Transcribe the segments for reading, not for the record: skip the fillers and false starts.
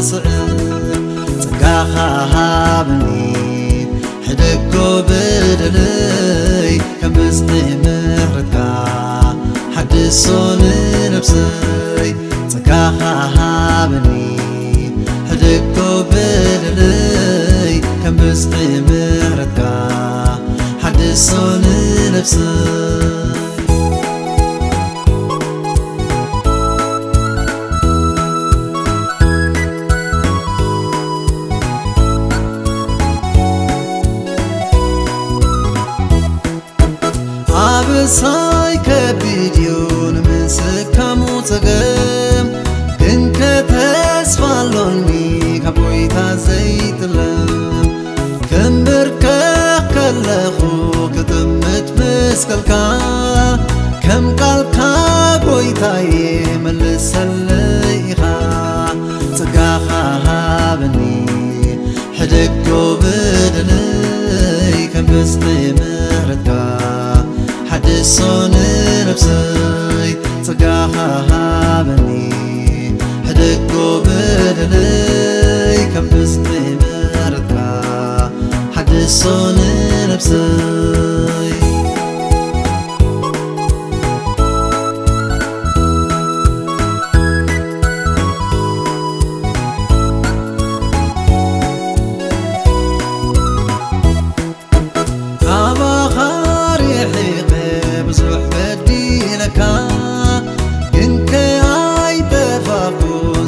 ክስዕብ ጽጋኻ ሃብኒ ሕደጎ በደለይ ከም ብዝሒ ምሕረትካ ሓድሶ ንነብሰይ ጽጋኻ ሃብኒ ሕደጎ በደለይ ከም ብዝሒ ምሕረትካ ሓድሶ ንነብሰይ አብሳይ ከቢድዩ ንምስካሙ ፀገም ግን ከተስፋሎኒ ካብ ጎይታ ዘይጥለም ክንብርከኽ ከለኹ ክጥምት መስቀልካ ከም ቃልካ ጎይታዬ መልሰለይ ኢኻ ጽጋኻ ሃበኒ ሕደጎ በደለይ ከም ብዝሒ ምሕረትካ ሓድሶ ንነብሰይ ጽጋኻ ሃበኒ ሕደጎ በደለይ ከም ብዝሒ ምሕረትካ ሓድሶ ንነብሰይ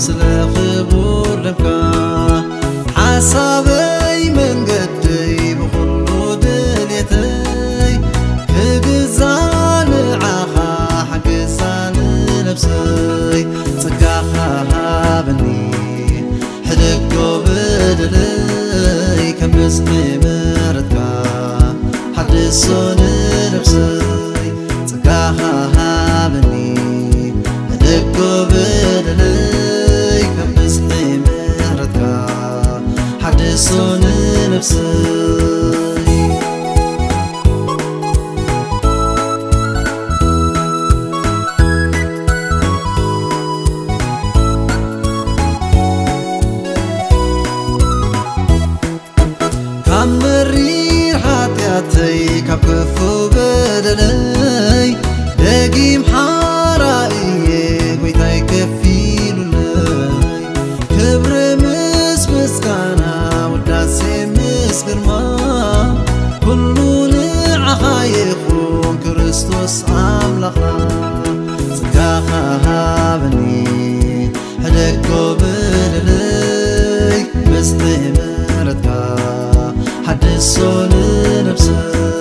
ስለ ክቡር ልብካ ሓሳበይ መንገደይ ብኩሉ ድልየተይ ክግዛእ ንዓኻ ሓግዛ ንነብሰይ ጽጋኻ ሃበኒ ሕደጎ በደለይ ከም ብዝሒ ምሕረትካ ሓድሶ ንነብሰይ ጽጋኻ ሃበኒ ሕደጎ በደለይ ከም ብዝሒ ምሕረትካ ሓድሶ ንነብሰይ ካብ መሪር ሓጢኣተይ ካብ ክፉእ በደለይ ደጊም ሓራእየ ጎይታይ ከፊሉለይ ክብሪ ምስ ምስጋና ውዳሴ ምስ ግርማ ኩሉ ንዓኻ ይኹን ክርስቶስ ኣምላኽና ጽጋኻ ሃበኒ ሕደጎ በደለይ ብዝሒ ምሕረትካ ሓድሶ ንነብሰይ